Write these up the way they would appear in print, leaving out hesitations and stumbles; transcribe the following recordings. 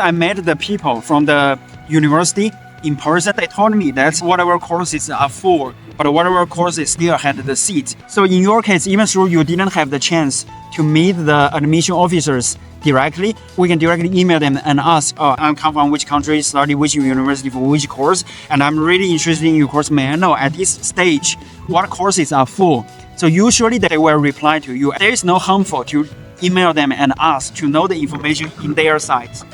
I met the people from the university in person. They told me that whatever courses are full, but whatever courses still had the seat. So in your case, even though you didn't have the chance to meet the admission officers directly, we can directly email them and ask, I'm come from which country, study which university for which course, and I'm really interested in your course. May I know at this stage what courses are full? So usually they will reply to you. There is no harmful to email them and ask to know the information in their site.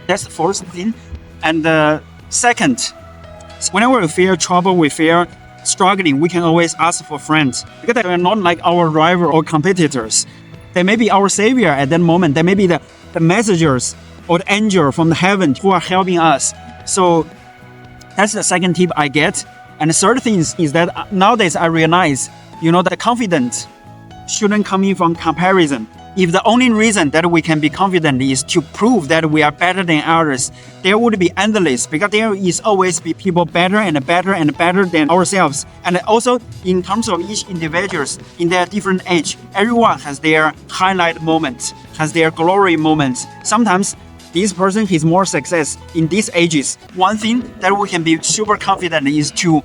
That's the first thing. And the second, whenever we feel trouble, we feel struggling, we can always ask for friends, because they are not like our rival or competitors. They may be our savior at that moment. They may be the messengers or the angel from the heaven who are helping us. So that's the second tip I get. And the third thing is that nowadays I realize, the confidence shouldn't come in from comparison. If the only reason that we can be confident is to prove that we are better than others, there would be endless, because there is always be people better and better and better than ourselves. And also in terms of each individuals in their different age, everyone has their highlight moments, has their glory moments. Sometimes this person has more success in these ages. One thing that we can be super confident is to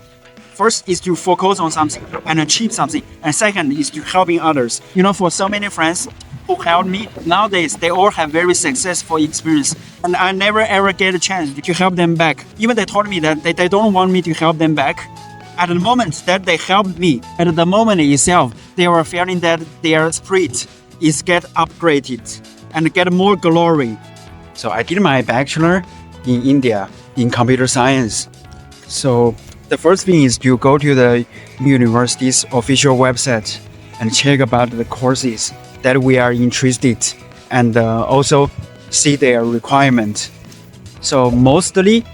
first is to focus on something and achieve something. And second is to helping others. For so many friends who helped me, nowadays they all have very successful experience. And I never ever get a chance to help them back. Even they told me that they don't want me to help them back. At the moment that they helped me, at the moment itself, they were feeling that their spirit is get upgraded and get more glory. So I did my bachelor in India in computer science. So the first thing is to go to the university's official website and check about the courses that we are interested, and also see their requirement. So mostly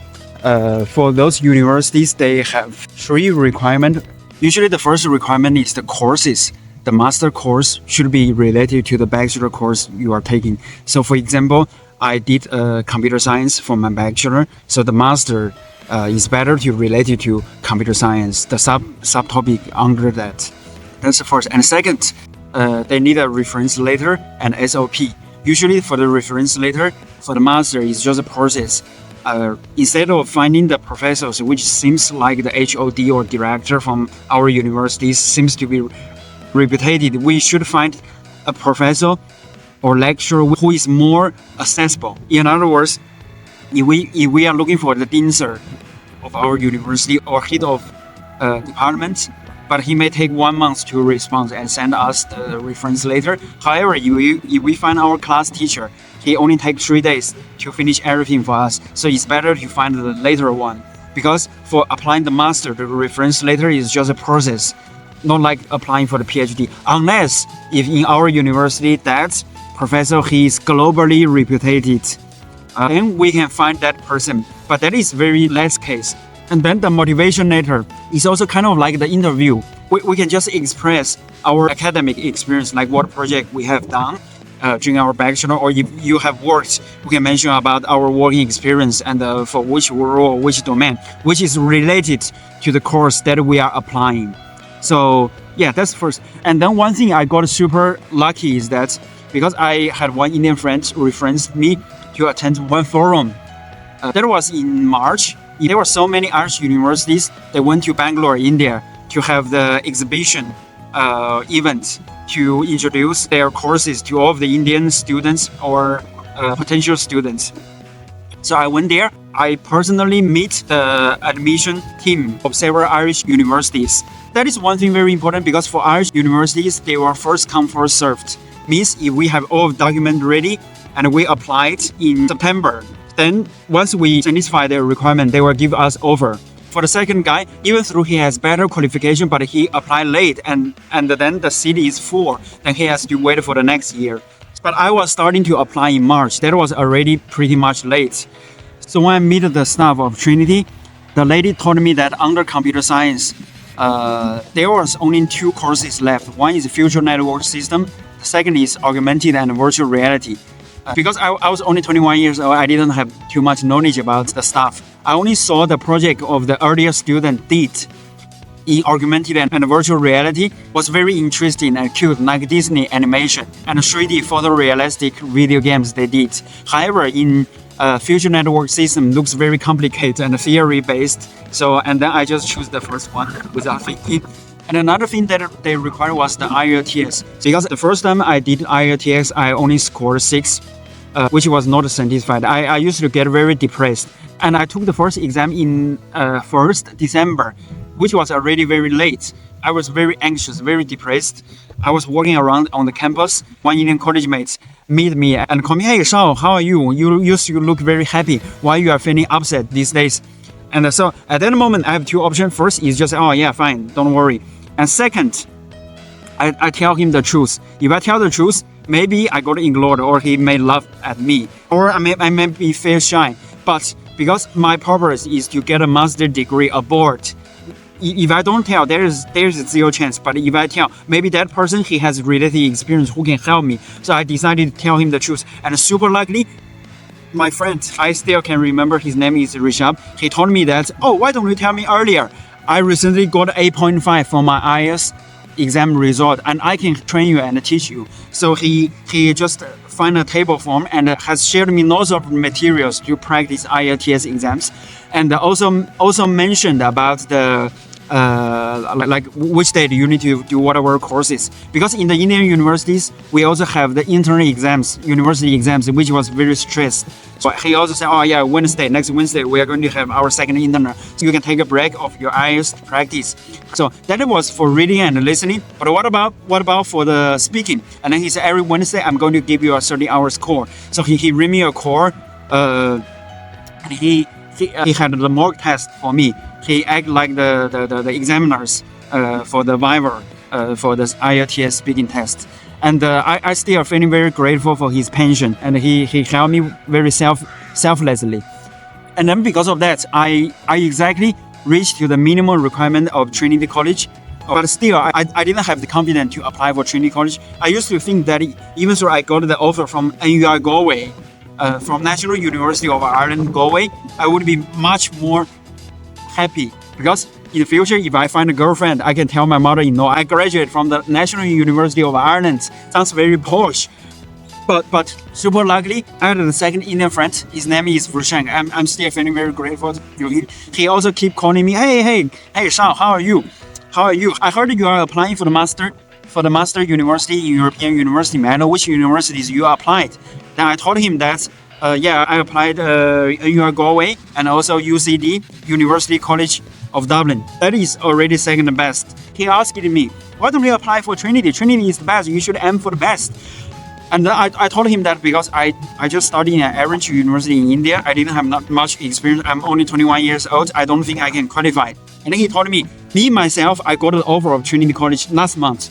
for those universities, they have 3 requirements. Usually the first requirement is the courses. The master course should be related to the bachelor course you are taking. So for example, I did computer science for my bachelor, so the master is better to relate it to computer science, the subtopic under that. That's the first. And second, they need a reference letter and SOP. Usually for the reference letter, for the master, it's just a process. Instead of finding the professors, which seems like the HOD or director from our universities seems to be reputed, we should find a professor or lecturer who is more accessible. In other words, if we are looking for the dean sir of our university or head of department, but he may take 1 month to respond and send us the reference letter. However, if we find our class teacher, he only takes 3 days to finish everything for us. So it's better to find the later one, because for applying the master, the reference letter is just a process, not like applying for the PhD. Unless if in our university that professor he is globally reputed, then we can find that person, but that is very less case. And then the motivation letter is also kind of like the interview. We can just express our academic experience, like what project we have done during our bachelor, or if you have worked, we can mention about our working experience and for which role, which domain, which is related to the course that we are applying. So yeah, that's first. And then one thing I got super lucky is that because I had one Indian friend referenced me to attend one forum. That was in March. There were so many Irish universities that went to Bangalore, India to have the exhibition event to introduce their courses to all of the Indian students or potential students. So I went there. I personally meet the admission team of several Irish universities. That is one thing very important, because for Irish universities, they were first come, first served. Means if we have all documents ready and we applied in September, then once we satisfy their requirement, they will give us offer. For the second guy, even though he has better qualification, but he applied late and then the seat is full, then he has to wait for the next year. But I was starting to apply in March. That was already pretty much late. So when I met the staff of Trinity, the lady told me that under computer science, there was only 2 courses left. One is future network system. The second is augmented and virtual reality. Because I was only 21 years old, I didn't have too much knowledge about the stuff. I only saw the project of the earlier student did in augmented and virtual reality was very interesting and cute, like Disney animation and 3D photorealistic video games they did. However, in future network system looks very complicated and theory based. So, and then I just choose the first one without thinking. And another thing that they required was the IELTS. Because the first time I did IELTS, I only scored 6, which was not satisfied. I used to get very depressed. And I took the first exam in 1st December, which was already very late. I was very anxious, very depressed. I was walking around on the campus. One Indian college mates meet me and call me, "Hey, Shao, how are you? You used to look very happy. Why you are feeling upset these days?" And so at that moment, I have 2 options. First is just, "Oh yeah, fine, don't worry." And second, I tell him the truth. If I tell the truth, maybe I got ignored or he may laugh at me. Or I may be feel shy. But because my purpose is to get a master's degree abroad, if I don't tell, there's 0 chance. But if I tell, maybe that person, he has related experience who can help me. So I decided to tell him the truth. And super luckily, my friend, I still can remember his name is Rishabh. He told me that, "Oh, why don't you tell me earlier? I recently got 8.5 for my IELTS exam result, and I can train you and teach you." So he just find a table form and has shared me lots of materials to practice IELTS exams, and also mentioned about the like which date you need to do whatever courses, because in the Indian universities we also have the internal exams, university exams, which was very stressed. So he also said, "Oh yeah, next Wednesday we are going to have our second internal, so you can take a break of your IELTS practice." So that was for reading and listening. But what about for the speaking? And then he said, "Every Wednesday I'm going to give you a 30 hours course." So he read me a course, and he had the mock test for me. He act like the examiners for the Viva, for the IELTS speaking test. And I still feeling very grateful for his pension, and he helped me very selflessly. And then because of that, I exactly reached to the minimum requirement of Trinity College. But still, I didn't have the confidence to apply for Trinity College. I used to think that even though I got the offer from NUI Galway, from National University of Ireland, Galway, I would be much more happy, because in the future, if I find a girlfriend, I can tell my mother-in-law I graduated from the National University of Ireland. Sounds very posh. But super luckily, I had the second Indian friend. His name is Rejections. I'm still feeling very grateful to him. He also keep calling me, hey, Shao, how are you? I heard you are applying for the master university in European university. May I know which universities you applied? Then I told him that, I applied in Galway and also UCD, University College of Dublin. That is already second best. He asked me, "Why don't you apply for Trinity? Trinity is the best. You should aim for the best." And I told him that because I just studied in an average university in India. I didn't have not much experience. I'm only 21 years old. I don't think I can qualify. And then he told me, myself, I got an offer of Trinity College last month.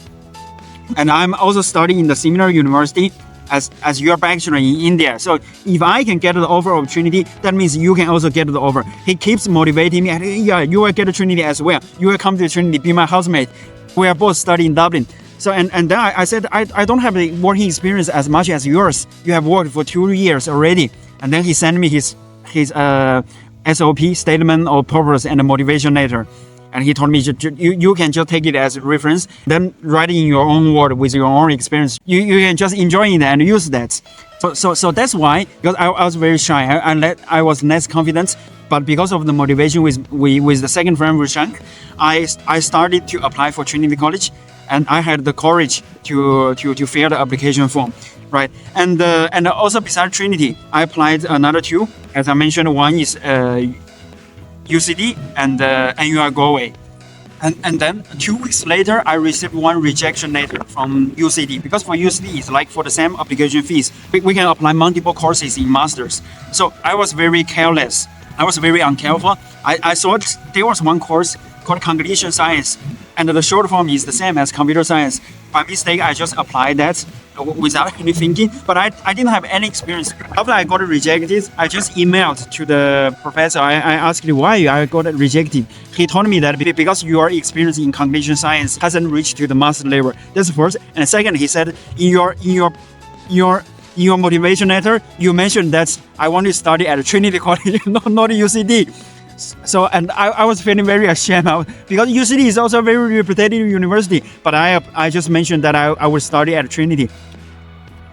And I'm also studying in the similar university as your bachelor in India. So if I can get the offer of Trinity, that means you can also get the offer. He keeps motivating me. And, yeah, you will get a Trinity as well. You will come to Trinity, be my housemate. We are both studying in Dublin. So and then I said, I don't have the working experience as much as yours. You have worked for 2 years already. And then he sent me his SOP, statement of purpose and motivation letter. And he told me, you can just take it as a reference, then write it in your own word with your own experience. You can just enjoy it and use that. So that's why, because I was very shy, I was less confident. But because of the motivation with the second friend, Rishank, I started to apply for Trinity College, and I had the courage to fill the application form, right? And also besides Trinity, I applied another 2. As I mentioned, one is UCD and NUI Galway. And then 2 weeks later, I received one rejection letter from UCD, because for UCD, it's like for the same application fees, we can apply multiple courses in masters. So I was very careless. I was very uncareful. I thought there was one course called Cognition Science, and the short form is the same as computer science. By mistake, I just applied that without any thinking, but I didn't have any experience. After I got rejected, I just emailed to the professor. I asked him why I got rejected. He told me that because your experience in cognition science hasn't reached to the master level. That's first. And second, he said in your motivation letter, you mentioned that I want to study at Trinity College, not UCD. So, and I was feeling very ashamed because UCD is also a very reputed university, but I just mentioned that I would study at Trinity.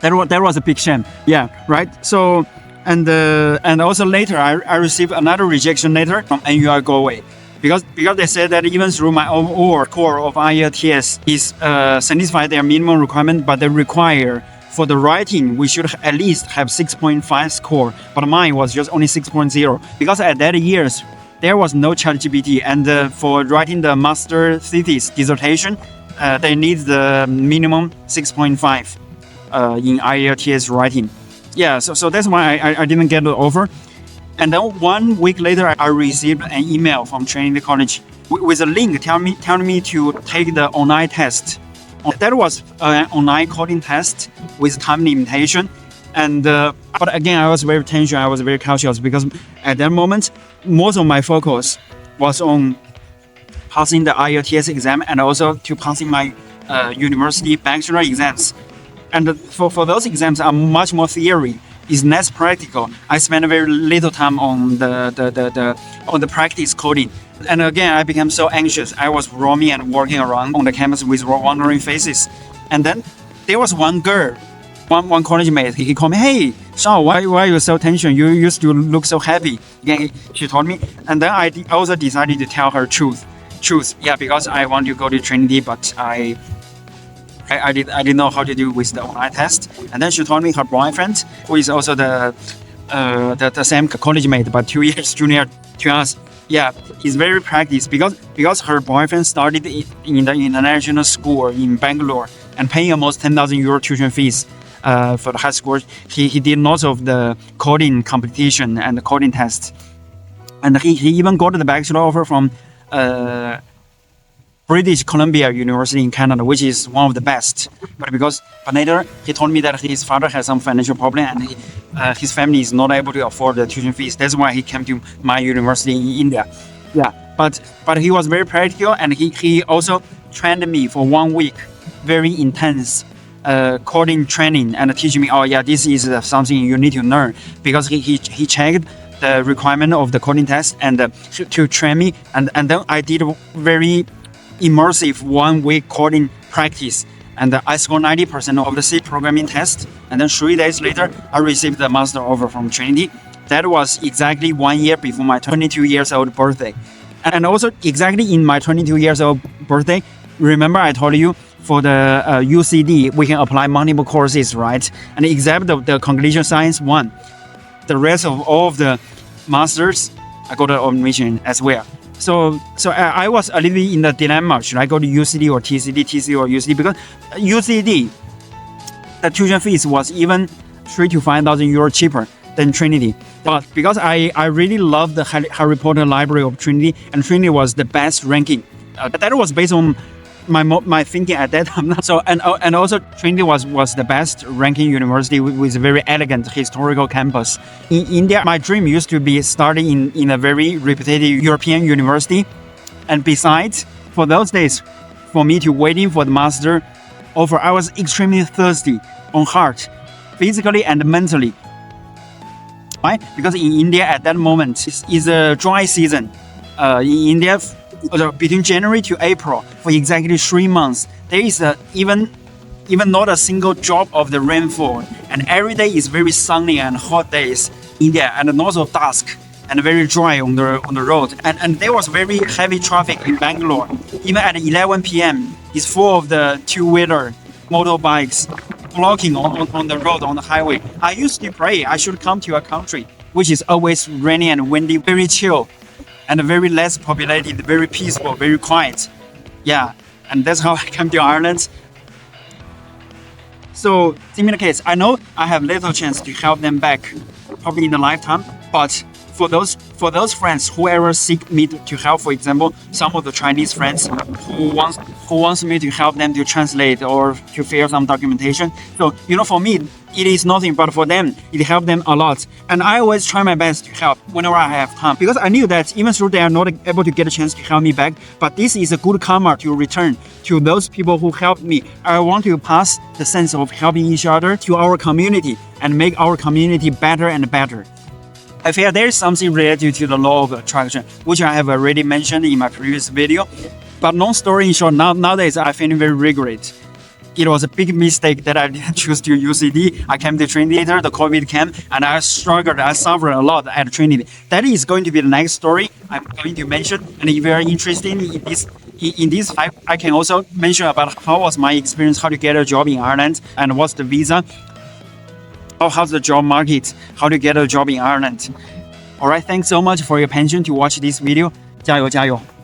That was a big shame. Yeah, right. So And also later I received another rejection letter from NUI Galway. Because they said that even through my overall score of IELTS is satisfied their minimum requirement, but they require for the writing we should at least have 6.5 score, but mine was just only 6.0 because at that years there was no ChatGPT, and for writing the master thesis dissertation, they need the minimum 6.5 in IELTS writing. Yeah, so that's why I didn't get the offer. And then 1 week later, I received an email from Trinity College with a link telling me to take the online test. That was an online coding test with time limitation. And but again, I was very tense. I was very cautious because at that moment, most of my focus was on passing the IELTS exam and also to passing my university bachelor exams. And for those exams are much more theory. Is less practical. I spent very little time on the practice coding, and again I became so anxious. I was roaming and walking around on the campus with wondering faces, and then there was one girl, one college mate. He called me, "Hey, Shao, why are you so tense? You used to look so happy." Again, she told me, and then I also decided to tell her truth. Yeah, because I want to go to Trinity, but I didn't know how to do with the online test. And then she told me her boyfriend, who is also the same college mate but 2 years junior to us. Yeah, he's very practiced because her boyfriend started in the international school in Bangalore and paying almost 10,000 euro tuition fees for the high school. He did lots of the coding competition and the coding tests, and he even got the bachelor offer from British Columbia University in Canada, which is one of the best. But later he told me that his father has some financial problem and his family is not able to afford the tuition fees. That's why he came to my university in India. Yeah, but he was very practical, and he also trained me for 1 week, very intense coding training, and teaching me, oh yeah, this is something you need to learn, because he checked the requirement of the coding test and to train me, and then I did very immersive 1 week coding practice, and I scored 90% of the C programming test, and then 3 days later I received the master offer from Trinity. That was exactly 1 year before my 22 years old birthday. And also exactly in my 22 years old birthday, remember I told you for the UCD we can apply multiple courses, right? And except the cognition science one, the rest of all of the masters I got an admission as well. So I was a little bit in the dilemma. Should I go to UCD or TCD or UCD? Because UCD, the tuition fees was even 3,000 to 5,000 euro cheaper than Trinity. But because I really love the Harry Potter library of Trinity, and Trinity was the best ranking. That was based on my thinking at that time. So and also Trinity was the best ranking university with a very elegant historical campus. In India, my dream used to be starting in a very reputed European university. And besides, for those days, for me to waiting for the master offer, I was extremely thirsty on heart, physically and mentally. Right? Because in India at that moment is a dry season. In India, between January to April, for exactly 3 months, there is even not a single drop of the rainfall, and every day is very sunny and hot days in India, and also dusk and very dry on the road, and there was very heavy traffic in Bangalore. Even at 11 p.m. it's full of the two-wheeler motorbikes blocking on the road, on the highway. I used to pray I should come to a country which is always rainy and windy, very chill, and very less populated, very peaceful, very quiet. Yeah, and that's how I came to Ireland. So, similar case, I know I have little chance to help them back, probably in a lifetime, but for those friends, whoever seek me to help, for example, some of the Chinese friends who wants me to help them to translate or to fill some documentation. So, for me, it is nothing, but for them, it helped them a lot. And I always try my best to help whenever I have time, because I knew that even though they are not able to get a chance to help me back, but this is a good karma to return to those people who helped me. I want to pass the sense of helping each other to our community and make our community better and better. I feel there is something related to the law of attraction, which I have already mentioned in my previous video. But long story in short, nowadays I feel very regret. it was a big mistake that I didn't choose to UCD. I came to Trinity later, the COVID came, and I struggled, I suffered a lot at Trinity. That is going to be the next story I'm going to mention. And if you are interested in this, I can also mention about how was my experience, how to get a job in Ireland, and what's the visa, how's the job market, how to get a job in Ireland. Alright, thanks so much for your attention to watch this video. 加油加油!